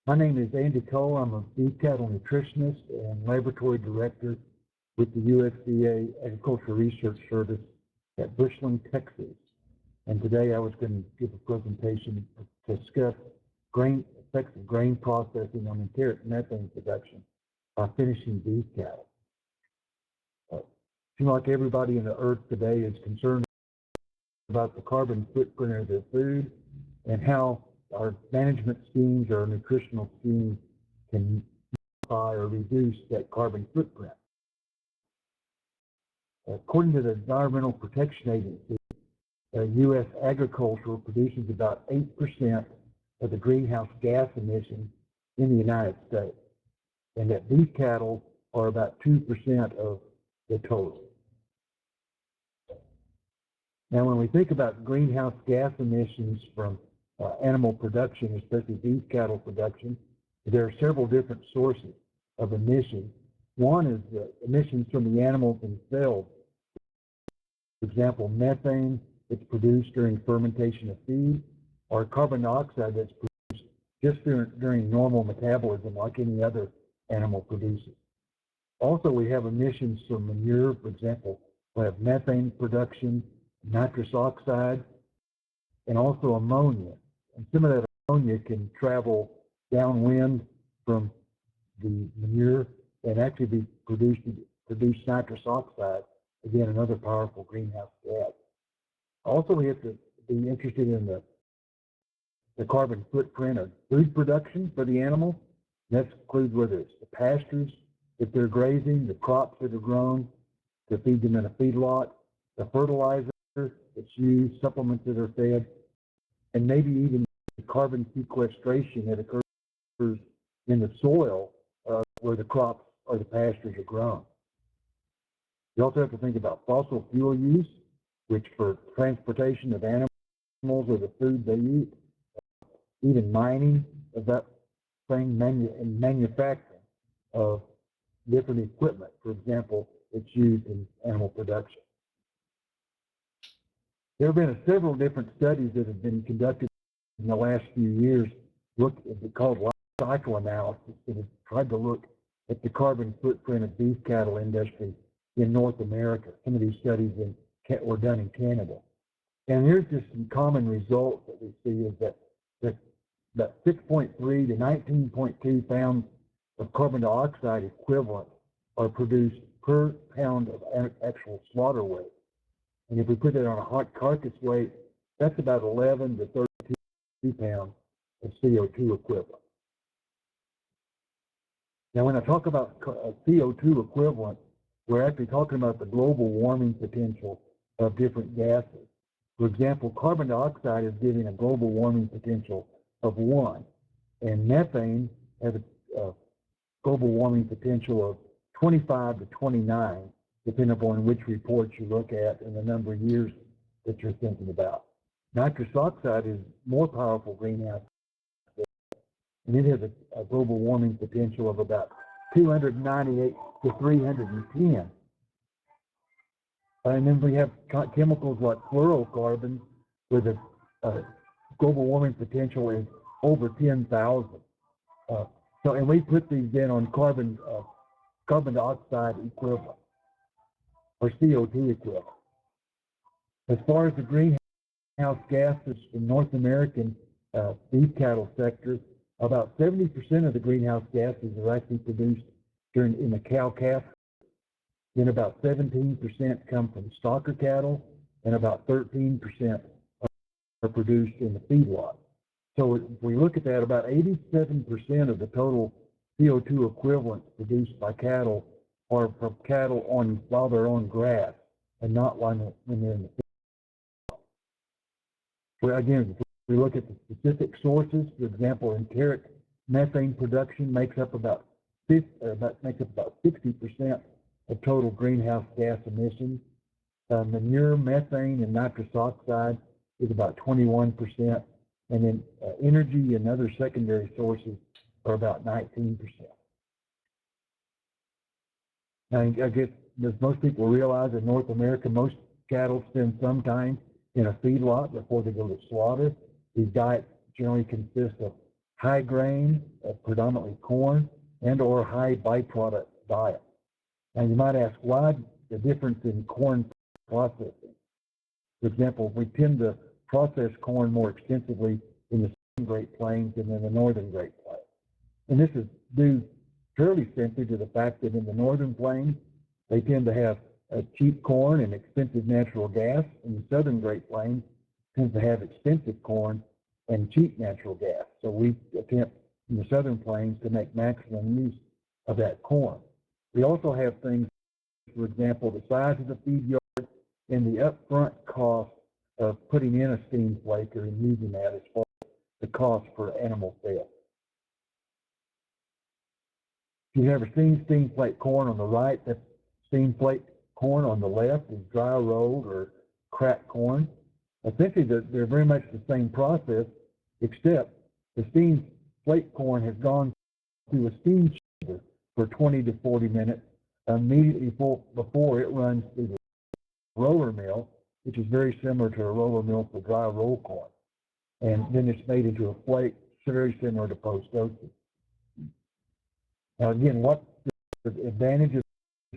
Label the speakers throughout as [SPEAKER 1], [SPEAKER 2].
[SPEAKER 1] My name is Andy Cole. I'm a beef cattle nutritionist and laboratory director with the USDA Agricultural Research Service at Bushland, Texas. And today I was going to give a presentation to discuss effects of grain processing on enteric methane production by finishing beef cattle. Seems like everybody in the earth today is concerned about the carbon footprint of their food and how our management schemes or nutritional schemes can modify or reduce that carbon footprint. According to the Environmental Protection Agency, U.S. agriculture produces about 8% of the greenhouse gas emissions in the United States, and that beef cattle are about 2% of the total. Now, when we think about greenhouse gas emissions from animal production, especially beef cattle production, there are several different sources of emissions. One is the emissions from the animals themselves. For example, methane that's produced during fermentation of feed, or carbon dioxide that's produced just during normal metabolism like any other animal produces. Also, we have emissions from manure. For example, we have methane production, nitrous oxide, and also ammonia. And some of that ammonia can travel downwind from the manure and actually produce nitrous oxide, again, another powerful greenhouse gas. Also, we have to be interested in the carbon footprint of food production for the animals. That includes whether it's the pastures that they're grazing, the crops that are grown to feed them in a feedlot, the fertilizer that's used, supplements that are fed, and maybe even the carbon sequestration that occurs in the soil where the crops or the pastures are grown. You also have to think about fossil fuel use, which for transportation of animals or the food they eat, even mining of that thing, and manufacturing of different equipment, for example, that's used in animal production. There have been several different studies that have been conducted in the last few years, called life cycle analysis, that have tried to look at the carbon footprint of beef cattle industry in North America. Some of these studies were done in Canada. And here's just some common results that we see is that about 6.3 to 19.2 pounds of carbon dioxide equivalent are produced per pound of actual slaughter weight. And if we put that on a hot carcass weight, that's about 11 to 32 pounds of CO2 equivalent. Now, when I talk about CO2 equivalent, we're actually talking about the global warming potential of different gases. For example, carbon dioxide is giving a global warming potential of 1, and methane has a global warming potential of 25 to 29, depending upon which reports you look at and the number of years that you're thinking about. Nitrous oxide is more powerful greenhouse gas, and it has a global warming potential of about 298 to 310. And then we have chemicals like fluorocarbons, where the global warming potential is over 10,000. And we put these in on carbon dioxide equivalent, or CO2 equivalent. As far as the greenhouse gases in North American beef cattle sector, about 70% of the greenhouse gases are actually produced in the cow-calf. Then about 17% come from stocker cattle, and about 13% are produced in the feedlot. So if we look at that, about 87% of the total CO2 equivalents produced by cattle are from cattle while they're on grass, and not when they're in the feedlot. So again, if we look at the specific sources, for example, enteric methane production makes up about 60% of total greenhouse gas emissions. Manure, methane, and nitrous oxide is about 21%, and then energy and other secondary sources are about 19%. Now, I guess, as most people realize, in North America, most cattle spend some time in a feedlot before they go to slaughter. These diets generally consist of high grain, predominantly corn, and or high byproduct diet. Now you might ask, why the difference in corn processing? For example, we tend to process corn more extensively in the southern Great Plains than in the northern Great Plains. And this is due fairly simply to the fact that in the northern plains, they tend to have cheap corn and expensive natural gas, and the southern Great Plains tends to have expensive corn and cheap natural gas. So we attempt in the southern plains to make maximum use of that corn. We also have things, for example, the size of the feed yard and the upfront cost of putting in a steam flaker and using that as far as the cost for animal fed. If you've ever seen steam flake corn on the right, that's steam flake corn on the left is dry rolled or cracked corn. Essentially, they're very much the same process, except the steam flake corn has gone through a steam chamber for 20 to 40 minutes immediately before it runs through the roller mill, which is very similar to a roller mill for dry roll corn. And then it's made into a flake, very similar to post-roasting. Now again, what's the advantage of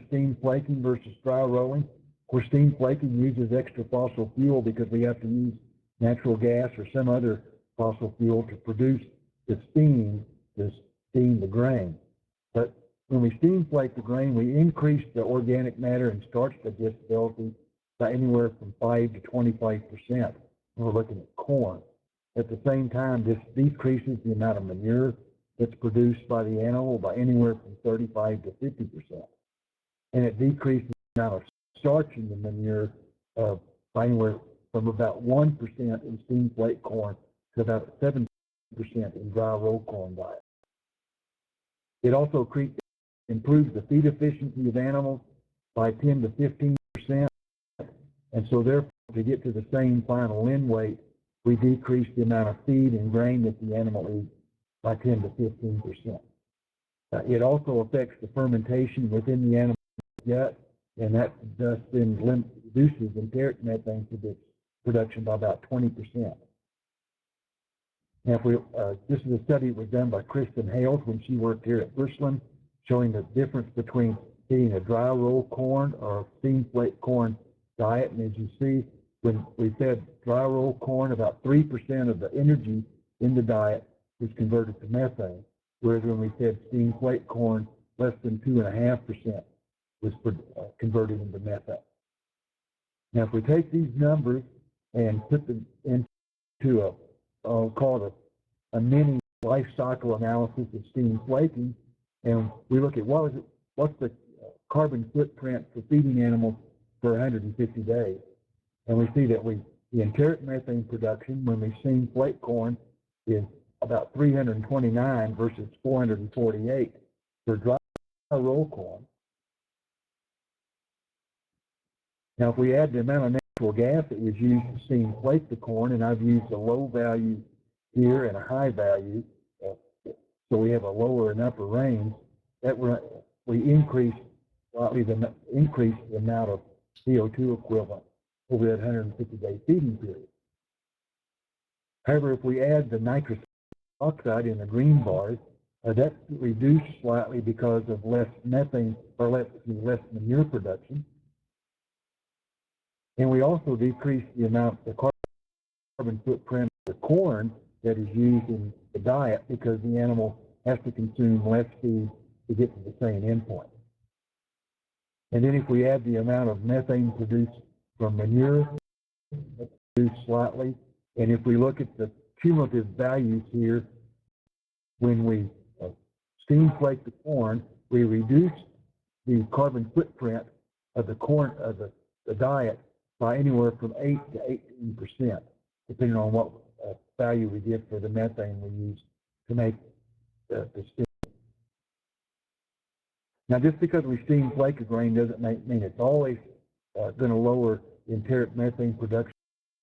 [SPEAKER 1] steam flaking versus dry rolling? Of course, steam flaking uses extra fossil fuel because we have to use natural gas or some other fossil fuel to produce the steam to steam the grain. But when we steam flake the grain, we increase the organic matter and starch digestibility by anywhere from 5 to 25%. We're looking at corn. At the same time, this decreases the amount of manure that's produced by the animal by anywhere from 35 to 50%. And it decreases the amount of starch in the manure by anywhere from about 1% in steam flake corn to about 7% in dry roll corn diet. It also improves the feed efficiency of animals by 10 to 15%. And so therefore, to get to the same final end weight, we decrease the amount of feed and grain that the animal eats by 10 to 15%. It also affects the fermentation within the animal's gut, and that thus then reduces enteric methane production by about 20%. Now, this is a study that was done by Kristen Hales when she worked here at Bushland, showing the difference between eating a dry roll corn or steam flake corn diet. And as you see, when we fed dry roll corn, about 3% of the energy in the diet was converted to methane, whereas when we fed steam flake corn, less than 2.5% was converted into methane. Now, if we take these numbers and put them into I'll call it a mini life cycle analysis of steam flaking, and we look at what's the carbon footprint for feeding animals for 150 days. And we see that the enteric methane production when we steam flake corn is about 329 versus 448 for dry roll corn. Now, if we add the amount of natural gas that was used to steam flake the corn, and I've used a low value here and a high value, so we have a lower and upper range, that we increase slightly the amount of CO2 equivalent over that 150-day feeding period. However, if we add the nitrous oxide in the green bars, that's reduced slightly because of less methane or less manure production. And we also decrease the amount of the carbon footprint of the corn that is used in the diet because the animal has to consume less feed to get to the same endpoint. And then if we add the amount of methane produced from manure, that's reduced slightly. And if we look at the cumulative values here, when we steam flake the corn, we reduce the carbon footprint of the corn of the diet by anywhere from 8 to 18%, depending on what value we get for the methane we use to make the steam. Now, just because we steam flake a grain doesn't mean it's always going to lower the enteric methane production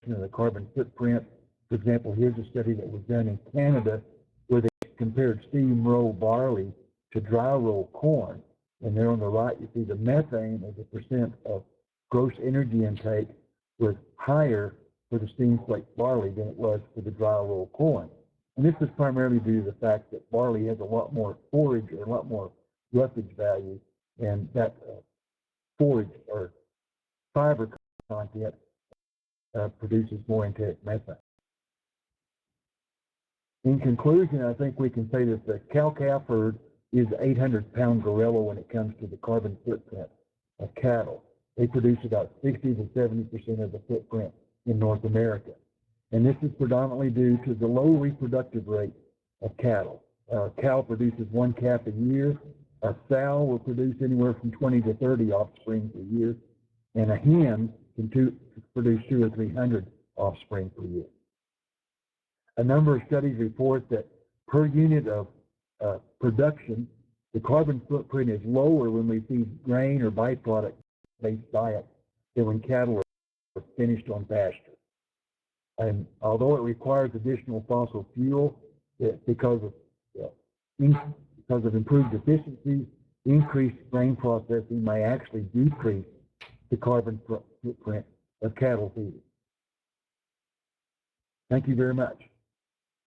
[SPEAKER 1] and the carbon footprint. For example, here's a study that was done in Canada where they compared steam roll barley to dry roll corn. And there on the right, you see the methane as a percent of gross energy intake was higher for the steam flake barley than it was for the dry roll corn. And this is primarily due to the fact that barley has a lot more forage or a lot more roughage value, and that forage or fiber content produces more enteric methane. In conclusion, I think we can say that the cow-calf herd is the 800-pound gorilla when it comes to the carbon footprint of cattle. They produce about 60 to 70% of the footprint in North America. And this is predominantly due to the low reproductive rate of cattle. A cow produces one calf a year. A sow will produce anywhere from 20 to 30 offspring per year. And a hen can produce 200 or 300 offspring per year. A number of studies report that per unit of production, the carbon footprint is lower when we feed grain or byproduct-based diet than when cattle are finished on pasture. And although it requires additional fossil fuel, because of improved efficiency, increased grain processing may actually decrease the carbon footprint of cattle feeding. Thank you very much.